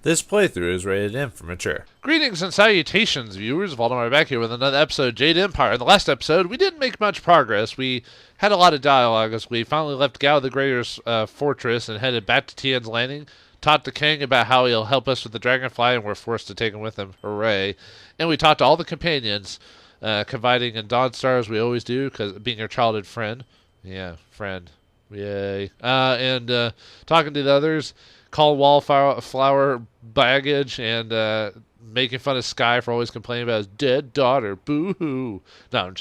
This playthrough is rated M for mature. Greetings and salutations, viewers. Vauldemare back here with another episode of Jade Empire. In the last episode, we didn't make much progress. We had a lot of dialogue as we finally left Gao the Greater's fortress and headed back to Tian's Landing. Talked to King about how he'll help us with the dragonfly, and we're forced to take him with him. Hooray. And we talked to all the companions, confiding in Dawnstar as we always do, because being your childhood friend. Yeah, friend. Yay. And talking to the others, calling Wallflower baggage, and making fun of Sky for always complaining about his dead daughter. Boo hoo. No,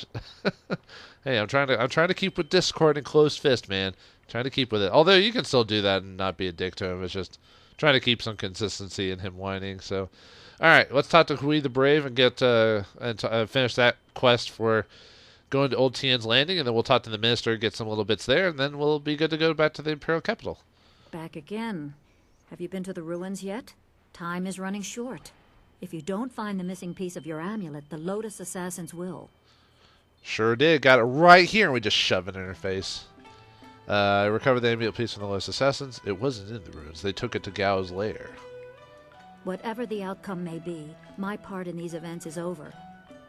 hey, I'm trying to keep with Discord and closed fist, man. Trying to keep with it. Although you can still do that and not be a dick to him. It's just trying to keep some consistency in him whining. So, all right, let's talk to Hui the Brave and get finish that quest for going to Old Tian's Landing, and then we'll talk to the minister, get some little bits there, and then we'll be good to go back to the imperial capital. Back again. Have you been to the ruins yet? Time is running short. If you don't find the missing piece of your amulet, the Lotus Assassins will. Sure did. Got it right here, and we just shove it in her face. I recovered the amulet piece from the Lotus Assassins. It wasn't in the ruins. They took it to Gao's lair. Whatever the outcome may be, my part in these events is over.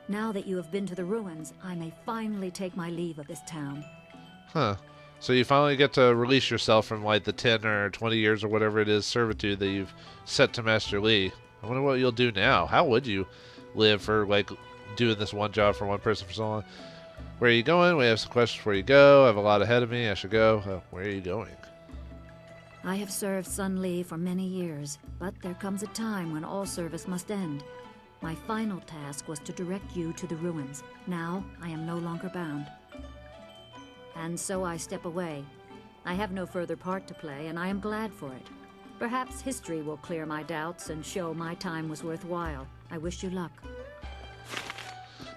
Now that you have been to the ruins, I may finally take my leave of this town. Huh. So you finally get to release yourself from like the 10 or 20 years or whatever it is servitude that you've set to Master Li. I wonder what you'll do now. How would you live for like doing this one job for one person for so long? Where are you going? We have some questions before you go. I have a lot ahead of me. I should go. Where are you going? I have served Sun Li for many years, but there comes a time when all service must end. My final task was to direct you to the ruins. Now, I am no longer bound. And so I step away. I have no further part to play, and I am glad for it. Perhaps history will clear my doubts and show my time was worthwhile. I wish you luck.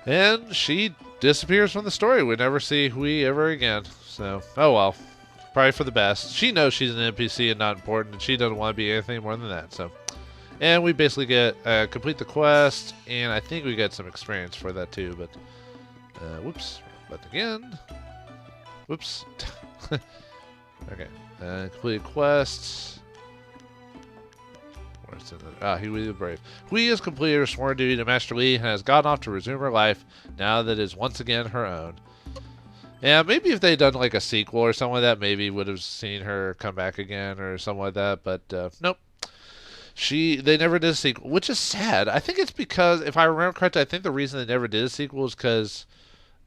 And she disappears from the story. We never see Hui ever again. So, oh well. Probably for the best. She knows she's an NPC and not important, and she doesn't want to be anything more than that. So, and we basically get complete the quest, and I think we get some experience for that too. But, whoops. But again, whoops. Okay. Completed quests. Hui the Brave. Hui has completed her sworn duty to Master Li and has gone off to resume her life now that it is once again her own. Yeah, maybe if they'd done like a sequel or something like that, maybe would have seen her come back again or something like that. But nope. They never did a sequel, which is sad. I think it's because, if I remember correctly, I think the reason they never did a sequel is because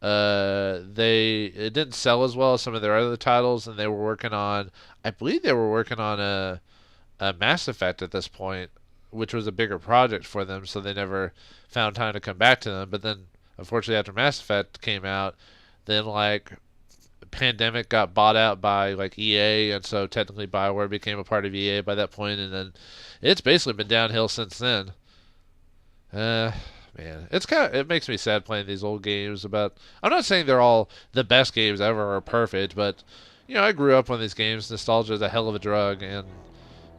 it didn't sell as well as some of their other titles, and they were working on, I believe they were working on a Mass Effect at this point, which was a bigger project for them, so they never found time to come back to them. But then, unfortunately, after Mass Effect came out, then like Pandemic got bought out by like EA, and so technically BioWare became a part of EA by that point, and then it's basically been downhill since then. Man, it makes me sad playing these old games. I'm not saying they're all the best games ever or perfect, but I grew up on these games. Nostalgia is a hell of a drug, and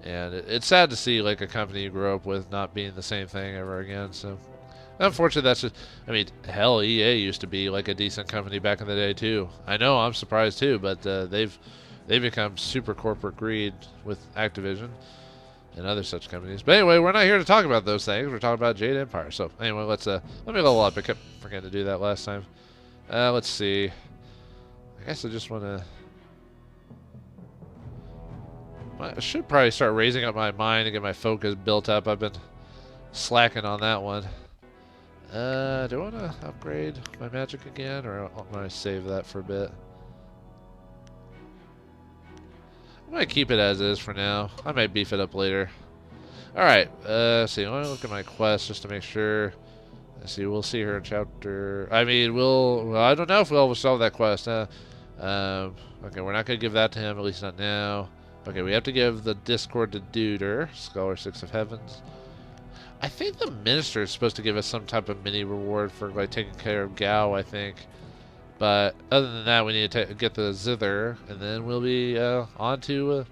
it's sad to see like a company you grew up with not being the same thing ever again. So, unfortunately, that's just. I mean, hell, EA used to be like a decent company back in the day too. I know, I'm surprised too, but they've become super corporate greed with Activision and other such companies. But anyway, we're not here to talk about those things. We're talking about Jade Empire. So anyway, let me level up. I kept forgetting to do that last time. Let's see. I guess I just want to. I should probably start raising up my mind and get my focus built up. I've been slacking on that one. Do I want to upgrade my magic again, or want to save that for a bit? I might keep it as is for now. I might beef it up later. Alright, see, I want to look at my quest just to make sure. Let's see, we'll see her in chapter. I mean, I don't know if we'll solve that quest. Okay, we're not going to give that to him, at least not now. Okay, we have to give the Discord to Tutor, Scholar 6 of Heavens. I think the minister is supposed to give us some type of mini reward for like taking care of Gao, I think. But other than that, we need to get the zither, and then we'll be on to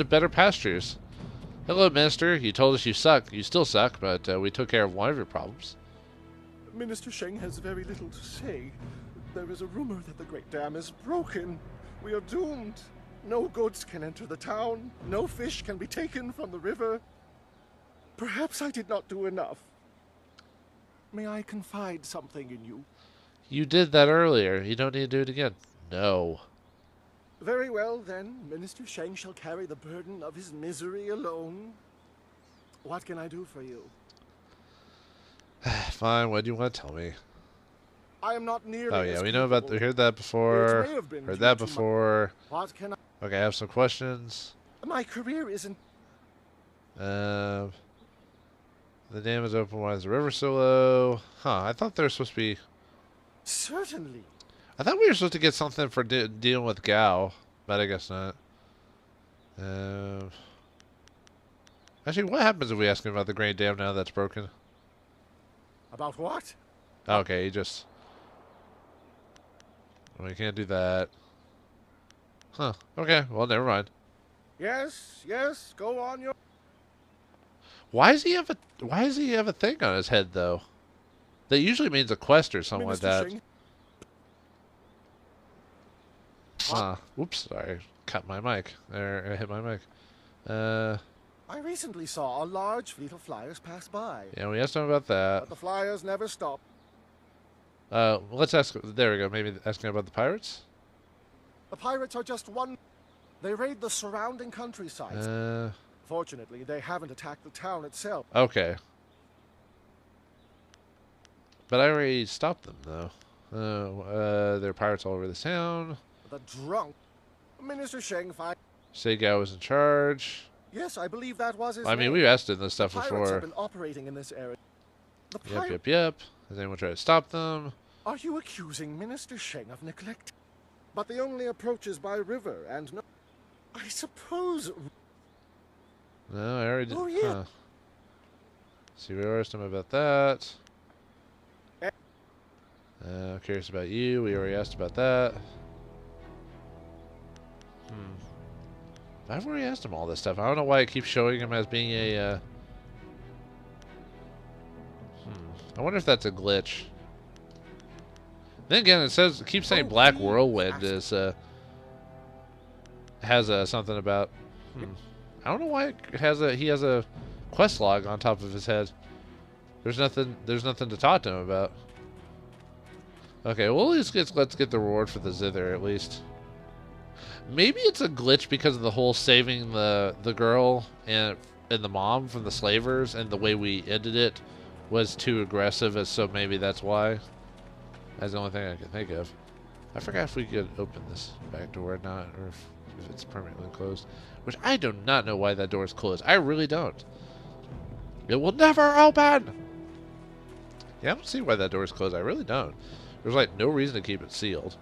better pastures. Hello, minister. You told us you suck. You still suck, but we took care of one of your problems. Minister Sheng has very little to say. There is a rumor that the Great Dam is broken. We are doomed. No goods can enter the town. No fish can be taken from the river. Perhaps I did not do enough. May I confide something in you? You did that earlier. You don't need to do it again. No. Very well, then. Minister Sheng shall carry the burden of his misery alone. What can I do for you? Fine, what do you want to tell me? I am not nearly Oh, yeah, as we know about... We capable. heard that before. It may have been Heard due that to before. What can I... Okay, I have some questions. My career isn't... The dam is open. Why is the river so low? Huh, I thought there was supposed to be... Certainly. I thought we were supposed to get something for dealing with Gao, but I guess not. Actually, what happens if we ask him about the Great Dam now that's broken? About what? Okay, he just... We can't do that. Huh, okay, well, never mind. Yes, yes, go on your... Why does he have a thing on his head, though? That usually means a quest or something Minister like that. Sheng. Oops, sorry. Cut my mic. There, I hit my mic. I recently saw a large fleet of flyers pass by. Yeah, we asked him about that. But the flyers never stopped. Let's ask... There we go. Maybe asking about the pirates? The pirates are just one... They raid the surrounding countrysides. Fortunately, they haven't attacked the town itself. Okay. But I already stopped them, though. There are pirates all over the town. The drunk... Minister Sheng find... Seigao was in charge. Yes, I believe that was his I mean, name. we've asked him this stuff Pirates before. have been operating in this area. The Yep. Has anyone tried to stop them? Are you accusing Minister Sheng of neglect? But the only approach is by river, and no... I suppose... No, I already did. Oh, yeah. Huh. See, we asked him about that. Curious about you. We already asked about that. I've already asked him all this stuff. I don't know why it keeps showing him as being a... I wonder if that's a glitch. Then again, it keeps saying Black Whirlwind is has something about. I don't know why he has a quest log on top of his head. There's nothing to talk to him about. Okay, well let's get the reward for the zither at least. Maybe it's a glitch because of the whole saving the girl and the mom from the slavers, and the way we ended it was too aggressive, so maybe that's why. That's the only thing I can think of. I forgot if we could open this back door or not, or if it's permanently closed. Which I do not know why that door is closed. I really don't. It will never open! Yeah, I don't see why that door is closed. I really don't. There's like no reason to keep it sealed.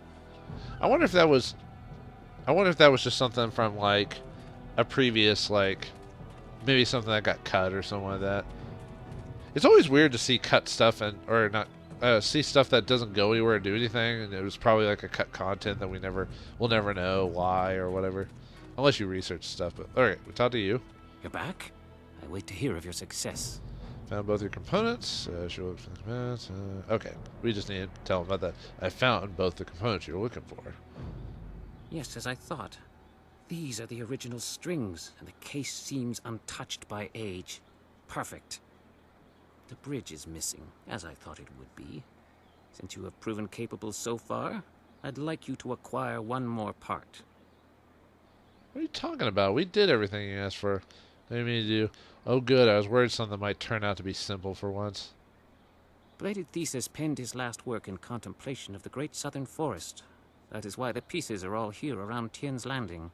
I wonder if that was just something from like a previous, like maybe something that got cut or something like that. It's always weird to see cut stuff or not see stuff that doesn't go anywhere or do anything, and it was probably like a cut content that we'll never know why or whatever, unless you research stuff. But all right, we talked to you. You're back? I wait to hear of your success. Found both your components. Should look for the components. Okay, we just need to tell them about that. I found both the components you're looking for. Yes, as I thought. These are the original strings, and the case seems untouched by age. Perfect. The bridge is missing, as I thought it would be. Since you have proven capable so far, I'd like you to acquire one more part. What are you talking about? We did everything you asked for. What do you mean to do? Oh good, I was worried something might turn out to be simple for once. Bladed Thesis penned his last work in contemplation of the great southern forest. That is why the pieces are all here around Tien's Landing.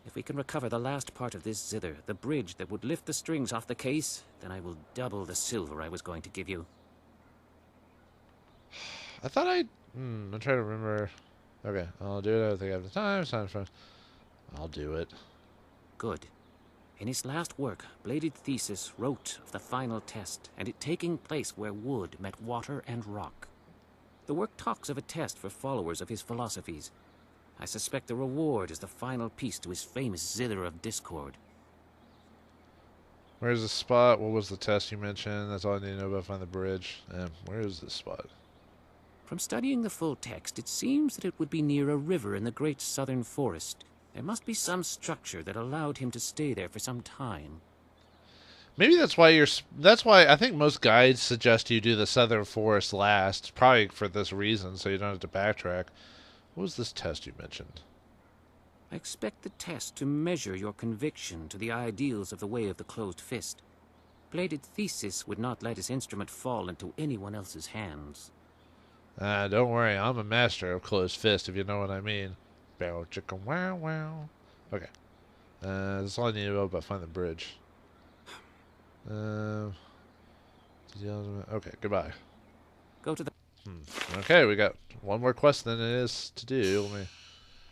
If we can recover the last part of this zither, the bridge that would lift the strings off the case, then I will double the silver I was going to give you. I thought I'm trying to remember. Okay, I'll do it. I don't think I have the time. It's time for... I'll do it. Good. In his last work, Bladed Thesis wrote of the final test, and it taking place where wood met water and rock. The work talks of a test for followers of his philosophies. I suspect the reward is the final piece to his famous Zither of Discord. Where's the spot? What was the test you mentioned? That's all I need to know about finding the bridge. Where is this spot? From studying the full text, it seems that it would be near a river in the great southern forest. There must be some structure that allowed him to stay there for some time. Maybe that's why that's why I think most guides suggest you do the Southern Forest last, probably for this reason, so you don't have to backtrack. What was this test you mentioned? I expect the test to measure your conviction to the ideals of the Way of the Closed Fist. Bladed Thesis would not let his instrument fall into anyone else's hands. Don't worry, I'm a master of closed fist, if you know what I mean. Bow chicka wow wow. Okay. That's all I need to know about find the bridge. Okay, goodbye. Go to the... Okay, we got one more quest than it is to do. Let me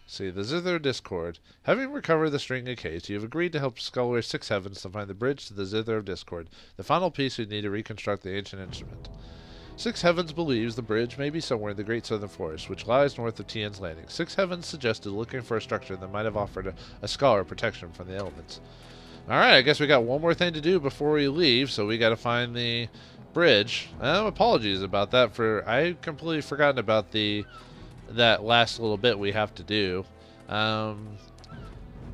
see. The Zither Discord. Having recovered the string of case, you have agreed to help Skullware 6 Heavens to find the bridge to the Zither of Discord, the final piece you need to reconstruct the ancient instrument. 6 Heavens believes the bridge may be somewhere in the Great Southern Forest, which lies north of Tien's Landing. 6 Heavens suggested looking for a structure that might have offered a scholar protection from the elements. Alright, I guess we got one more thing to do before we leave, so we gotta find the bridge. Apologies about that, I completely forgotten about that last little bit we have to do.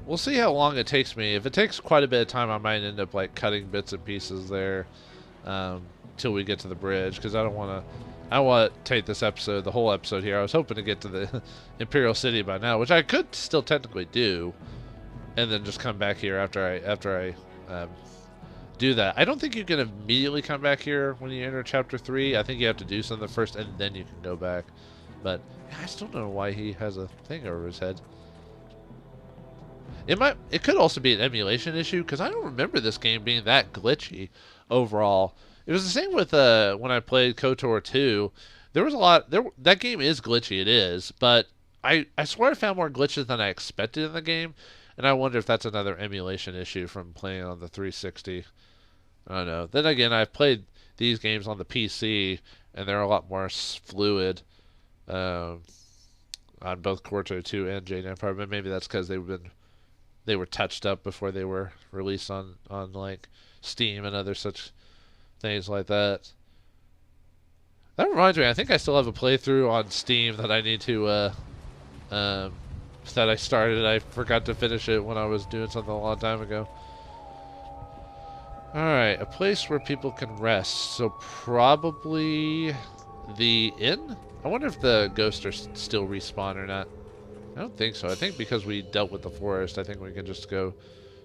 We'll see how long it takes me. If it takes quite a bit of time, I might end up like cutting bits and pieces there. Till we get to the bridge, because I want to take this episode, the whole episode here. I was hoping to get to the Imperial City by now, which I could still technically do, and then just come back here after I do that. I don't think you can immediately come back here when you enter Chapter 3. I think you have to do something first, and then you can go back. But I still don't know why he has a thing over his head. It could also be an emulation issue, because I don't remember this game being that glitchy overall. It was the same with when I played KOTOR 2. There was a lot. That game is glitchy, it is, but I swear I found more glitches than I expected in the game, and I wonder if that's another emulation issue from playing on the 360. I don't know. Then again, I've played these games on the PC, and they're a lot more fluid on both KOTOR 2 and Jade Empire, but maybe that's because they were touched up before they were released on like Steam and other such things like that. That reminds me, I think I still have a playthrough on Steam that I need to that I started. I forgot to finish it when I was doing something a long time ago. Alright, a place where people can rest. So probably the inn? I wonder if the ghosts are still respawn or not. I don't think so. I think because we dealt with the forest, I think we can just go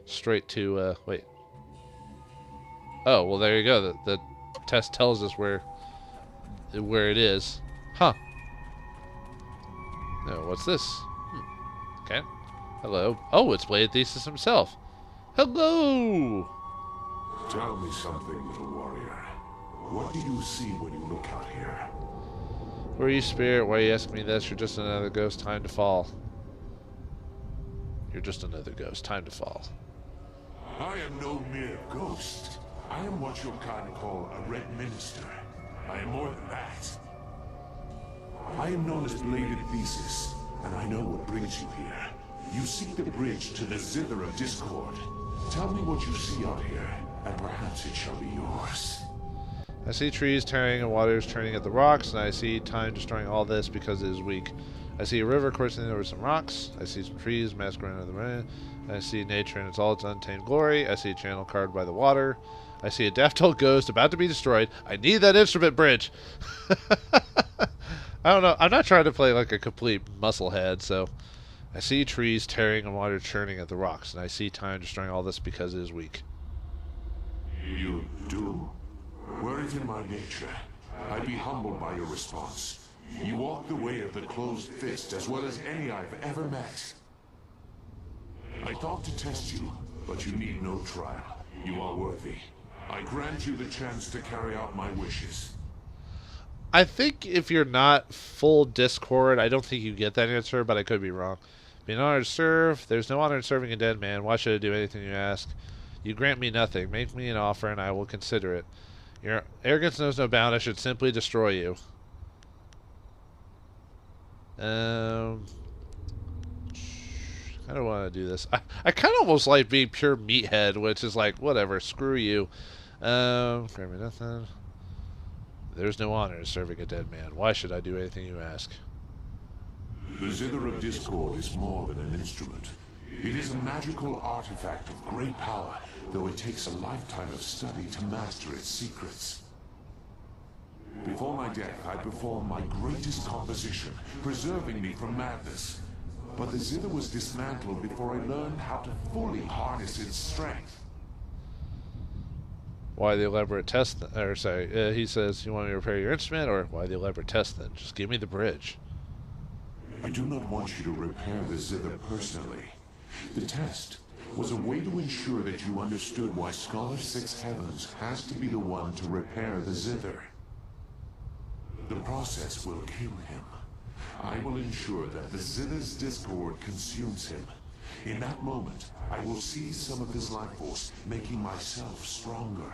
straight to, wait. Oh, well, there you go. The test tells us where it is. Huh. No, what's this? Okay. Hello. Oh, it's Blade Thesis himself. Hello! Tell me something, little warrior. What do you see when you look out here? Who are you, spirit? Why are you asking me this? You're just another ghost. Time to fall. You're just another ghost. Time to fall. I am no mere ghost. I am what your kind call a red minister. I am more than that. I am known as Bladed Thesis, and I know what brings you here. You seek the bridge to the Zither of Discord. Tell me what you see out here, and perhaps it shall be yours. I see trees tearing and waters turning at the rocks, and I see time destroying all this because it is weak. I see a river coursing over some rocks. I see some trees masquerading under the rain. I see nature in all its untamed glory. I see a channel carved by the water. I see a daft old ghost about to be destroyed. I need that instrument bridge. I don't know. I'm not trying to play like a complete musclehead, so I see trees tearing and water churning at the rocks, and I see time destroying all this because it is weak. You do? Were it in my nature, I'd be humbled by your response. You walk the way of the closed fist as well as any I've ever met. I thought to test you, but you need no trial. You are worthy. I grant you the chance to carry out my wishes. I think if you're not full Discord, I don't think you get that answer, but I could be wrong. Be an honor to serve. There's no honor in serving a dead man. Why should I do anything you ask? You grant me nothing. Make me an offer, and I will consider it. Your arrogance knows no bound. I should simply destroy you. I don't want to do this. I kind of almost like being pure meathead, which is like, whatever, screw you. Grant me nothing. There's no honor in serving a dead man. Why should I do anything you ask? The Zither of Discord is more than an instrument. It is a magical artifact of great power, though it takes a lifetime of study to master its secrets. Before my death, I performed my greatest composition, preserving me from madness. But the zither was dismantled before I learned how to fully harness its strength. Why the elaborate test? Or sorry, he says, you want me to repair your instrument, or why the elaborate test then? Just give me the bridge. I do not want you to repair the zither personally. The test was a way to ensure that you understood why Scholar Six Heavens has to be the one to repair the zither. The process will kill him. I will ensure that the zither's discord consumes him. In that moment, I will seize some of his life force, making myself stronger.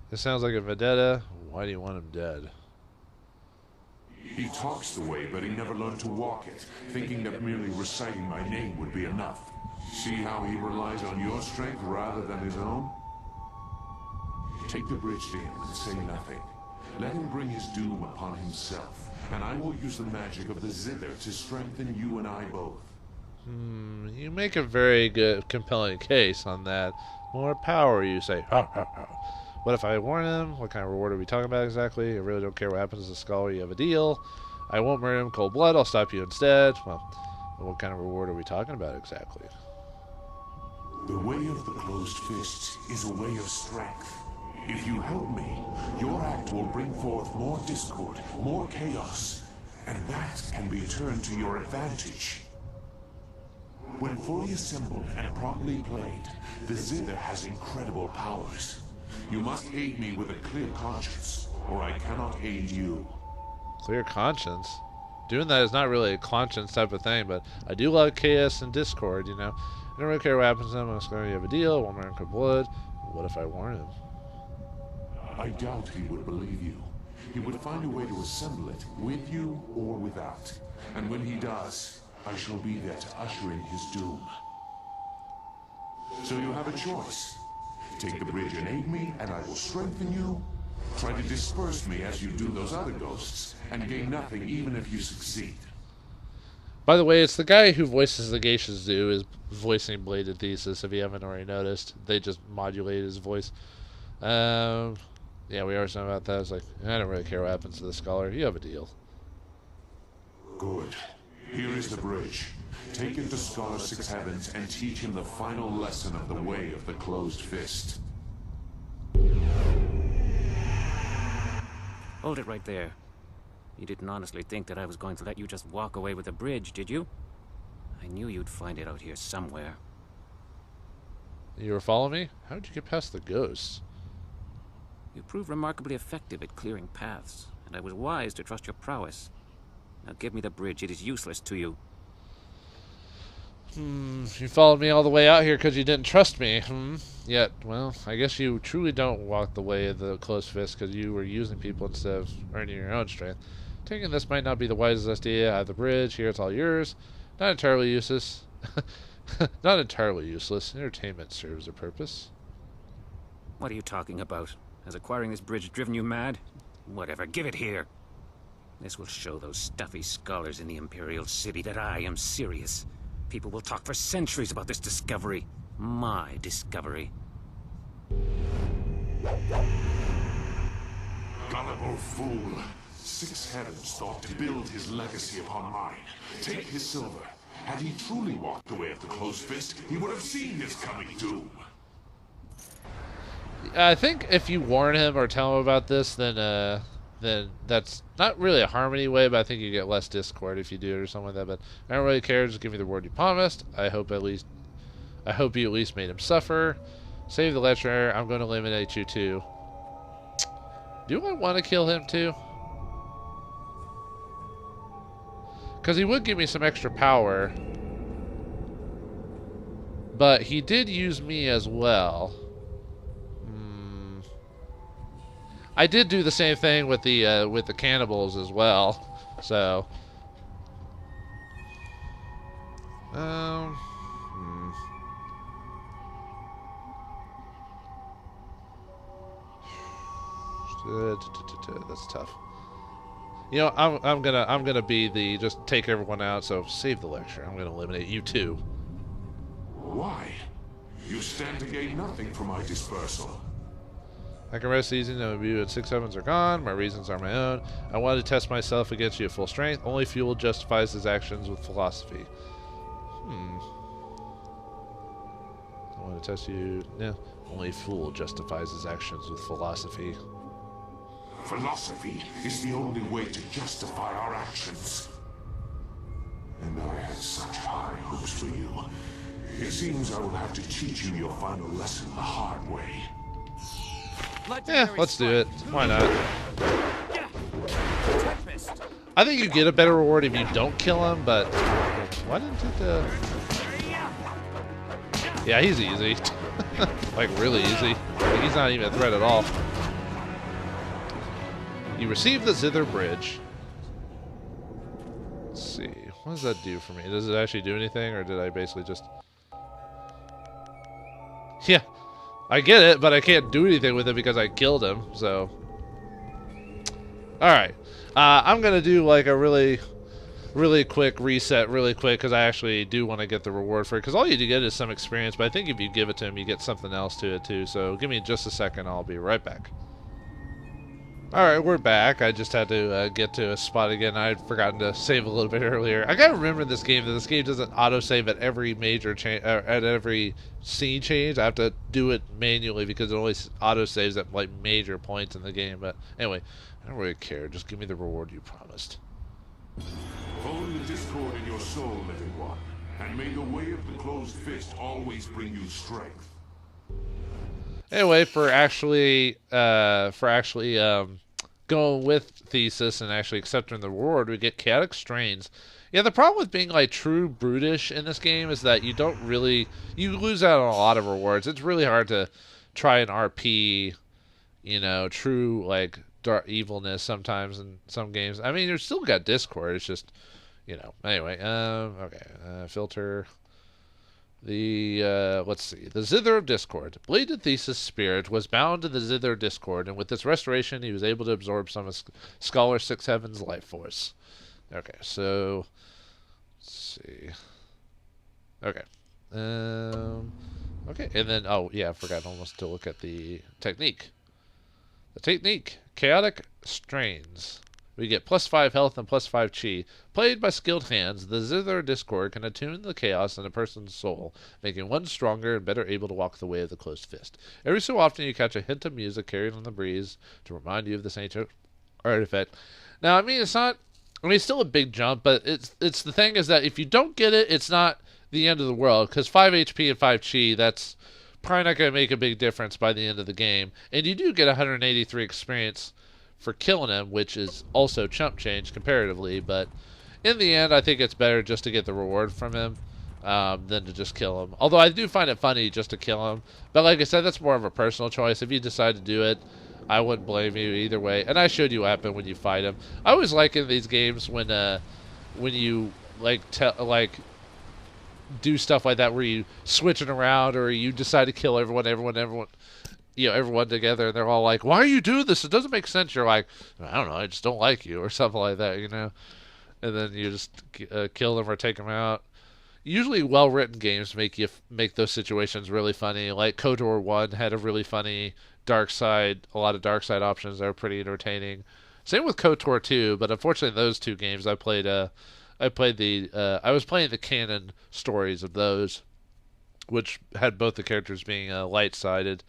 This sounds like a vendetta. Why do you want him dead? He talks the way, but he never learned to walk it, thinking that merely reciting my name would be enough. See how he relies on your strength rather than his own? Take the bridge to him and say nothing. Let him bring his doom upon himself, and I will use the magic of the zither to strengthen you and I both. You make a very good, compelling case on that. More power, you say. What if I warn him? What kind of reward are we talking about exactly? I really don't care what happens to the scholar. You have a deal. I won't murder him cold blood. I'll stop you instead. Well, what kind of reward are we talking about exactly? The way of the closed fists is a way of strength. If you help me, your act will bring forth more discord, more chaos, and that can be turned to your advantage. When fully assembled and properly played, the zither has incredible powers. You must aid me with a clear conscience, or I cannot aid you. Clear conscience? Doing that is not really a conscience type of thing, but I do like chaos and discord, you know. I don't really care what happens to him. I'm just going to have a deal. One man could blood. What if I warn him? I doubt he would believe you. He would find a way to assemble it, with you or without. And when he does, I shall be there to usher in his doom. So you have a choice. Take the bridge and aid me, and I will strengthen you. Try to disperse me as you do those other ghosts, and gain nothing even if you succeed. By the way, it's the guy who voices the Geisha Zoo is voicing Bladed Thesis, if you haven't already noticed. They just modulate his voice. Yeah, we already know about that. It's like, I don't really care what happens to the scholar. You have a deal. Good. Here is the bridge. Take it to Scholar Six Heavens and teach him the final lesson of the way of the closed fist. Hold it right there. You didn't honestly think that I was going to let you just walk away with the bridge, did you? I knew you'd find it out here somewhere. You were following me? How'd you get past the ghosts? You proved remarkably effective at clearing paths, and I was wise to trust your prowess. Now give me the bridge. It is useless to you. You followed me all the way out here because you didn't trust me, Yet, well, I guess you truly don't walk the way of the closed fist because you were using people instead of earning your own strength. Taking this might not be the wisest idea. I have the bridge. Here, it's all yours. Not entirely useless. Not entirely useless. Entertainment serves a purpose. What are you talking about? Has acquiring this bridge driven you mad? Whatever, give it here. This will show those stuffy scholars in the Imperial City that I am serious. People will talk for centuries about this discovery. My discovery. Gullible fool. Six Heavens thought to build his legacy upon mine. Take his silver. Had he truly walked the way of the closed fist, he would have seen his coming doom. I think if you warn him or tell him about this, then that's not really a harmony way, but I think you get less discord if you do it or something like that. But I don't really care. Just give me the word you promised. I hope you at least made him suffer. Save the lecturer. I'm going to eliminate you too. Do I want to kill him too? Because he would give me some extra power. But he did use me as well. I did do the same thing with the cannibals as well. So that's tough. You know, I'm gonna be the just take everyone out. So save the lecture. I'm gonna eliminate you too. Why? You stand to gain nothing from my dispersal. I can rest easy knowing you and 6 heavens are gone. My reasons are my own. I wanted to test myself against you at full strength. Only fuel justifies his actions with philosophy. I want to test you. Yeah. Only a fool justifies his actions with philosophy. Philosophy is the only way to justify our actions. And I had such high hopes for you. It seems I will have to teach you your final lesson the hard way. Yeah, let's do it. Why not? I think you get a better reward if you don't kill him, but why didn't it? Yeah, he's easy. Like really easy. Like, he's not even a threat at all. You receive the Zither Bridge. Let's see. What does that do for me? Does it actually do anything, or did I basically just... Yeah. I get it, but I can't do anything with it because I killed him, so... Alright. I'm gonna do like a really quick reset really quick because I actually do want to get the reward for it, because all you do get is some experience, but I think if you give it to him you get something else to it too. So give me just a second, I'll be right back. Alright, we're back. I just had to get to a spot again. I had forgotten to save a little bit earlier. I gotta remember this game that this game doesn't autosave at every major change, at every scene change. I have to do it manually because it only autosaves at like major points in the game. But anyway, I don't really care. Just give me the reward you promised. Hold the discord in your soul, living one, and may the way of the closed fist always bring you strength. Anyway, for actually going with Thesis and actually accepting the reward, we get Chaotic Strains. Yeah, the problem with being like true brutish in this game is that you lose out on a lot of rewards. It's really hard to try and RP, you know, true like dark evilness sometimes in some games. I mean, you've still got Discord. It's just, you know. Anyway, okay, filter. Let's see. The Zither of Discord. Bladed Thesis' spirit was bound to the Zither of Discord, and with its restoration, he was able to absorb some of Scholar 6 Heaven's life force. Okay, so let's see. Okay. Okay, and then oh yeah, I forgot almost to look at the technique. The technique, Chaotic Strains. We get +5 health and +5 chi. Played by skilled hands, the Zither Discord can attune the chaos in a person's soul, making one stronger and better able to walk the way of the closed fist. Every so often you catch a hint of music carried on the breeze to remind you of this ancient artifact. Now, I mean, it's still a big jump, but it's the thing is that if you don't get it, it's not the end of the world, because 5 HP and 5 chi, that's probably not going to make a big difference by the end of the game. And you do get 183 experience for killing him, which is also chump change comparatively, but in the end I think it's better just to get the reward from him than to just kill him. Although I do find it funny just to kill him, but like I said, that's more of a personal choice. If you decide to do it, I wouldn't blame you either way. And I showed you what happened when you fight him. I always like in these games when you like do stuff like that where you switch it around, or you decide to kill everyone together, and they're all like, why are you doing this? It doesn't make sense. You're like, I don't know, I just don't like you, or something like that, you know? And then you just kill them or take them out. Usually well-written games make those situations really funny. Like KOTOR 1 had a really funny a lot of dark side options that were pretty entertaining. Same with KOTOR 2, but unfortunately those two games I was playing the canon stories of those, which had both the characters being light-sided.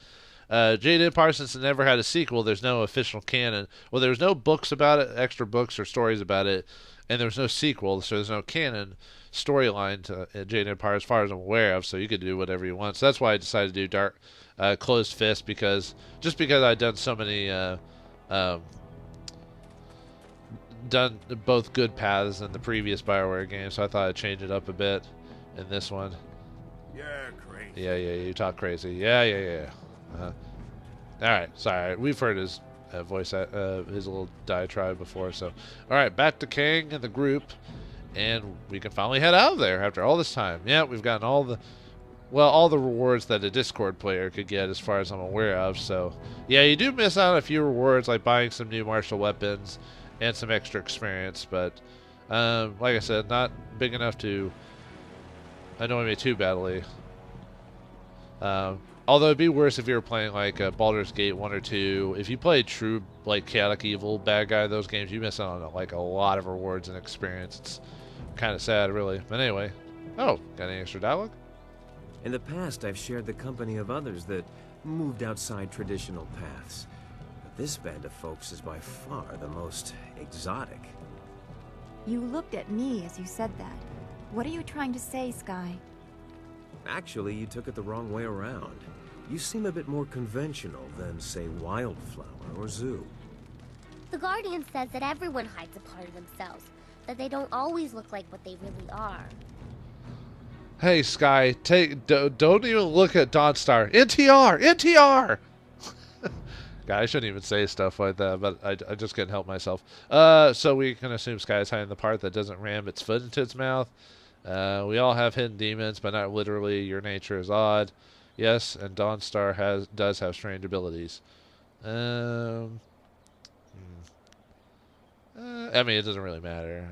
Jade Empire, since it never had a sequel, there's no official canon. Well, there's no books about it, extra books or stories about it, and there's no sequel, so there's no canon storyline to Jade Empire as far as I'm aware of, so you could do whatever you want. So that's why I decided to do Closed Fist, because I'd done so many, done both good paths in the previous BioWare game, so I thought I'd change it up a bit in this one. You're crazy. Yeah, you talk crazy. Yeah. Alright, sorry. We've heard his voice, his little diatribe before, so. Alright, back to Kang and the group, and we can finally head out of there after all this time. Yeah, we've gotten all the rewards that a Discord player could get as far as I'm aware of, so. Yeah, you do miss out on a few rewards, like buying some new martial weapons and some extra experience, but, like I said, not big enough to annoy me too badly. Although it'd be worse if you were playing like Baldur's Gate 1 or 2. If you play true like chaotic evil bad guy those games, you miss out on like a lot of rewards and experience. It's kind of sad, really. But anyway, got any extra dialogue? In the past, I've shared the company of others that moved outside traditional paths. But this band of folks is by far the most exotic. You looked at me as you said that. What are you trying to say, Sky? Actually, you took it the wrong way around. You seem a bit more conventional than, say, Wildflower or Zoo. The Guardian says that everyone hides a part of themselves, that they don't always look like what they really are. Hey, Sky, don't even look at Dawnstar. NTR! NTR! God, I shouldn't even say stuff like that, but I just couldn't help myself. So we can assume Sky is hiding the part that doesn't ram its foot into its mouth. We all have hidden demons, but not literally. Your nature is odd. Yes, and Dawnstar does have strange abilities. I mean, it doesn't really matter.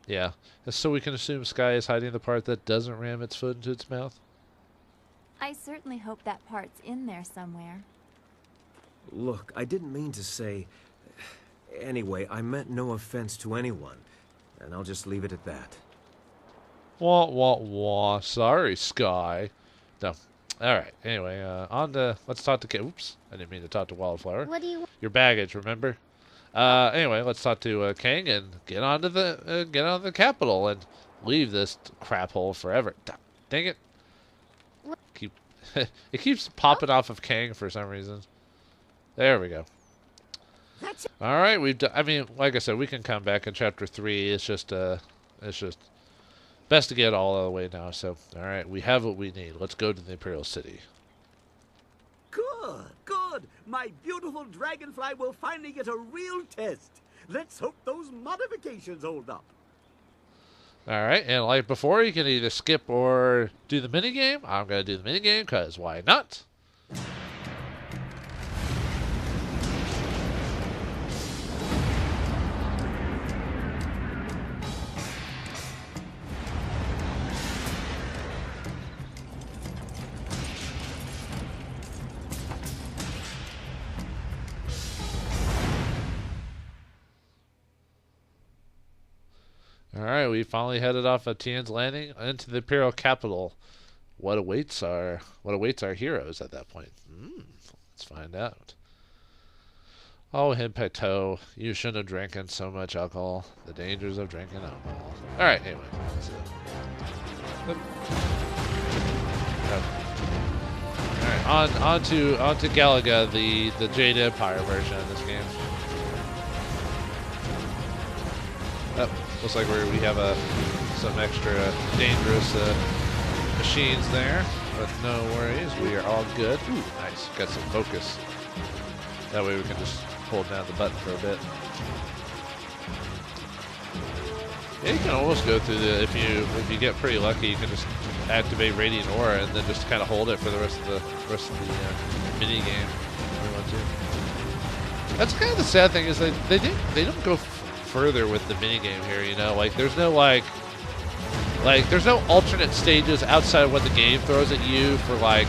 Yeah. So we can assume Sky is hiding the part that doesn't ram its foot into its mouth? I certainly hope that part's in there somewhere. Look, I didn't mean to say... Anyway, I meant no offense to anyone, and I'll just leave it at that. Wah, wah, wah. Sorry, Sky. No. Alright, anyway, let's talk to... Oops, I didn't mean to talk to Wildflower. What do you... Your baggage, remember? Anyway, let's talk to Kang and get onto the capital and leave this crap hole forever. Dang it! It keeps popping off of Kang for some reason. There we go. All right, we've done. I mean, like I said, we can come back in chapter 3. It's just best to get all the way now. So, all right, we have what we need. Let's go to the Imperial City. Good, good. My beautiful dragonfly will finally get a real test. Let's hope those modifications hold up. Alright, and like before, you can either skip or do the minigame. I'm going to do the minigame, because why not? Alright, we finally headed off of Tian's Landing into the Imperial capital. What awaits our heroes at that point? Let's find out. Oh, Himpecto, you shouldn't have drinking so much alcohol. The dangers of drinking alcohol. Alright, anyway. That's it. Alright, on to Galaga, the Jade Empire version of this game. Looks like we have some extra dangerous machines there, but no worries, we are all good. Ooh, nice, got some focus. That way we can just hold down the button for a bit. Yeah, you can almost go through if you get pretty lucky, you can just activate Radiant Aura and then just kind of hold it for the rest of the mini game if you want to. That's kind of the sad thing is that they don't go further with the minigame here, you know, like there's no there's no alternate stages outside of what the game throws at you for like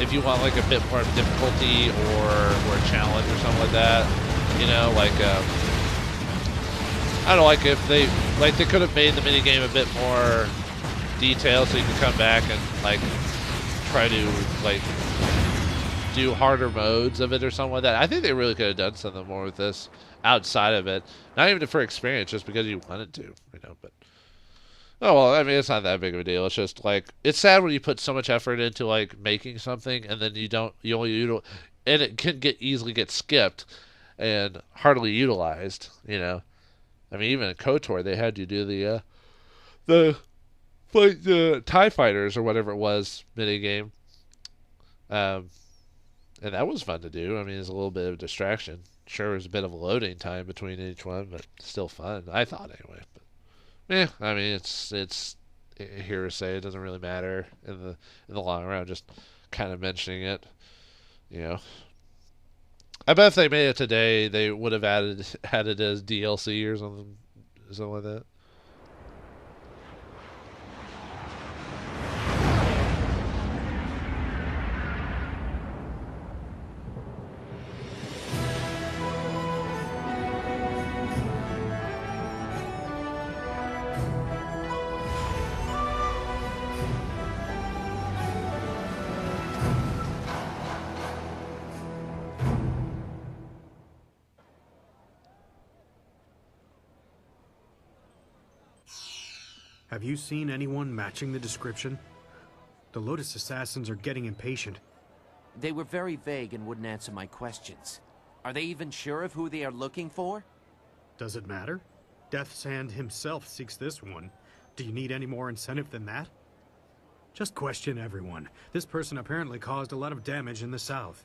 if you want like a bit more difficulty or a challenge or something like that, you know, like I don't know, like if they could have made the minigame a bit more detailed so you can come back and like try to like do harder modes of it or something like that. I think they really could have done something more with this outside of it. Not even for experience, just because you wanted to, you know, but oh well, I mean it's not that big of a deal. It's just like it's sad when you put so much effort into like making something and then you don't and it can easily get skipped and hardly utilized, you know. I mean even in KOTOR they had you do the TIE fighters or whatever it was minigame. And that was fun to do. I mean, it's a little bit of a distraction. Sure, there's a bit of a loading time between each one, but still fun. I thought anyway. But yeah, I mean, it's hearsay. It doesn't really matter in the long run. Just kind of mentioning it, you know. I bet if they made it today, they would have had it as DLC or something like that. Have you seen anyone matching the description? The Lotus Assassins are getting impatient. They were very vague and wouldn't answer my questions. Are they even sure of who they are looking for? Does it matter? Death's Hand himself seeks this one. Do you need any more incentive than that? Just question everyone. This person apparently caused a lot of damage in the south.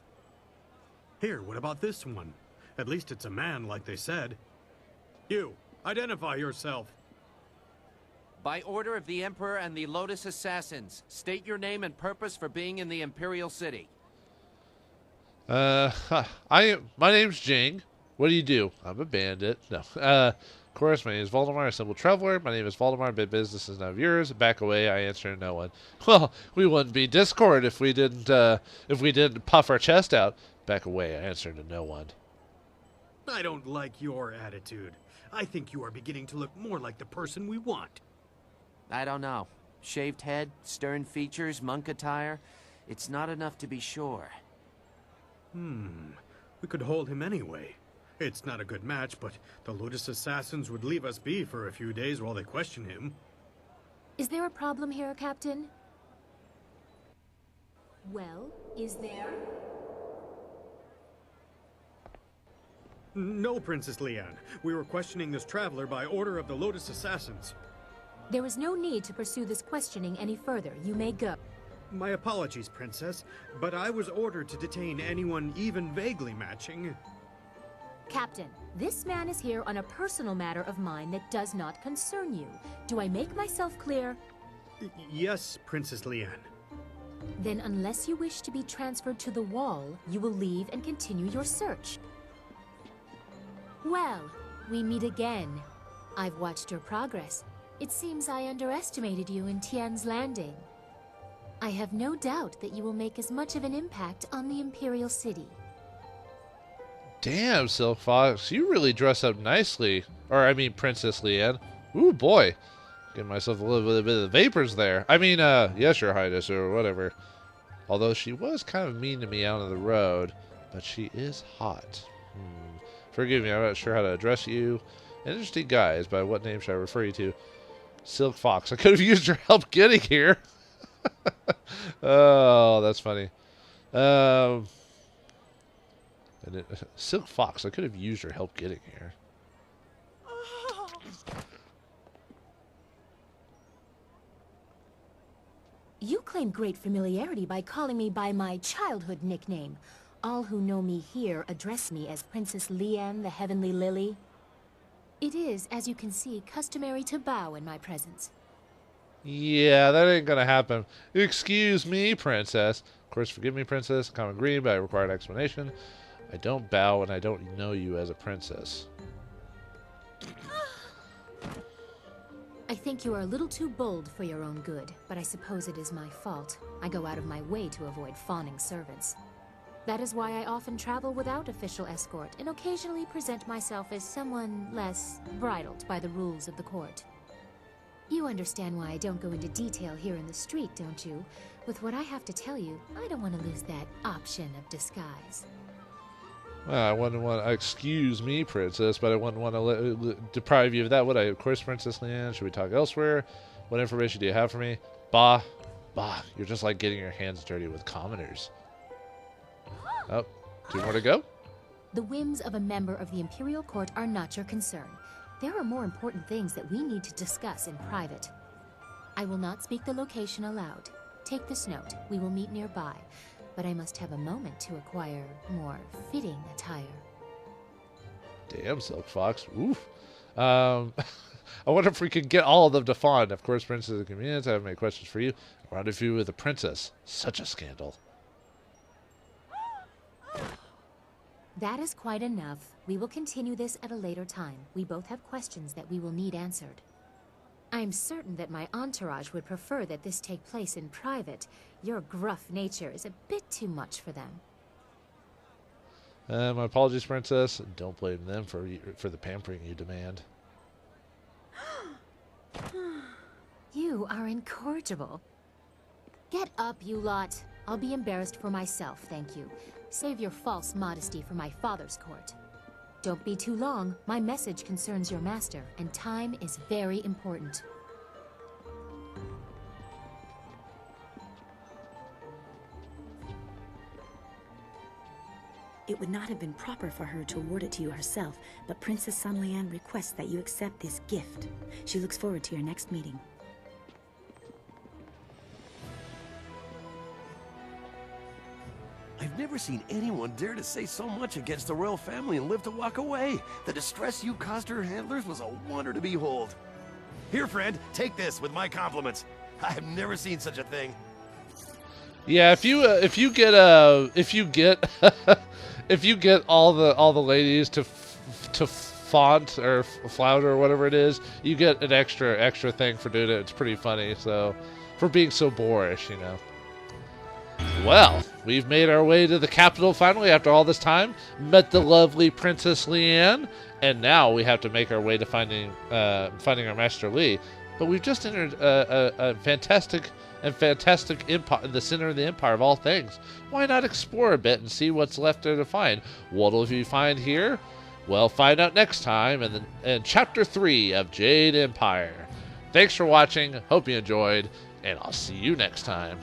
Here, what about this one? At least it's a man, like they said. You, identify yourself. By order of the Emperor and the Lotus Assassins, state your name and purpose for being in the Imperial City. My name's Jing. What do you do? I'm a bandit. No. Of course, my name is Vauldemare, a simple traveler. My name is Vauldemare, my business is none of yours. Back away, I answer no one. Well, we wouldn't be Discord if we didn't puff our chest out. Back away, I answer to no one. I don't like your attitude. I think you are beginning to look more like the person we want. I don't know. Shaved head, stern features, monk attire. It's not enough to be sure. We could hold him anyway. It's not a good match, but the Lotus Assassins would leave us be for a few days while they question him. Is there a problem here, Captain? Well, is there? No, Princess Leanne. We were questioning this traveler by order of the Lotus Assassins. There is no need to pursue this questioning any further. You may go. My apologies, Princess, but I was ordered to detain anyone even vaguely matching. Captain, this man is here on a personal matter of mine that does not concern you. Do I make myself clear? Yes, Princess Leanne. Then unless you wish to be transferred to the wall, you will leave and continue your search. Well, we meet again. I've watched your progress. It seems I underestimated you in Tian's Landing. I have no doubt that you will make as much of an impact on the Imperial City. Damn, Silk Fox, you really dress up nicely. Or, I mean, Princess Leanne. Ooh, boy. Getting myself a little bit of the vapors there. I mean, yes, Your Highness, or whatever. Although she was kind of mean to me out on the road. But she is hot. Forgive me, I'm not sure how to address you. Interesting guys, by what name should I refer you to? Silk Fox. I could have used your help getting here. Oh, that's funny. Silk Fox, I could have used your help getting here. You claim great familiarity by calling me by my childhood nickname. All who know me here address me as Princess Leanne the Heavenly Lily. It is, as you can see, customary to bow in my presence. Yeah, that ain't gonna happen. Excuse me, Princess. Of course, forgive me, Princess. Common green, but I require an explanation. I don't bow and I don't know you as a princess. I think you are a little too bold for your own good, but I suppose it is my fault. I go out of my way to avoid fawning servants. That is why I often travel without official escort and occasionally present myself as someone less bridled by the rules of the court. You understand why I don't go into detail here in the street, don't you? With what I have to tell you, I don't want to lose that option of disguise. Well, I wouldn't want to, excuse me, Princess, but I wouldn't want to deprive you of that, would I? Of course, Princess Leanne. Should we talk elsewhere? What information do you have for me? Bah, you're just like getting your hands dirty with commoners. Oh, 2 more to go? The whims of a member of the Imperial Court are not your concern. There are more important things that we need to discuss in private. I will not speak the location aloud. Take this note. We will meet nearby. But I must have a moment to acquire more fitting attire. Damn, Silk Fox. Oof. I wonder if we could get all of them to fawn. Of course, Princess of the Convenience, I have many questions for you. Rendezvous with a princess. Such a scandal. That is quite enough. We will continue this at a later time. We both have questions that we will need answered. I'm certain that my entourage would prefer that this take place in private. Your gruff nature is a bit too much for them. My apologies, Princess. Don't blame them for the pampering you demand. You are incorrigible. Get up, you lot. I'll be embarrassed for myself, thank you. Save your false modesty for my father's court. Don't be too long. My message concerns your master, and time is very important. It would not have been proper for her to award it to you herself, but Princess Sun Lian requests that you accept this gift. She looks forward to your next meeting. I've never seen anyone dare to say so much against the royal family and live to walk away. The distress you caused her handlers was a wonder to behold. Here, friend, take this with my compliments. I have never seen such a thing. Yeah, if you get all the ladies to font or flounder or whatever it is, you get an extra thing for doing it. It's pretty funny. So, for being so boorish, you know. Well, we've made our way to the capital finally after all this time. Met the lovely Princess Leanne, and now we have to make our way to finding our Master Li. But we've just entered a fantastic empire, the center of the empire of all things. Why not explore a bit and see what's left there to find? What will we find here? Well, find out next time in Chapter 3 of Jade Empire. Thanks for watching. Hope you enjoyed, and I'll see you next time.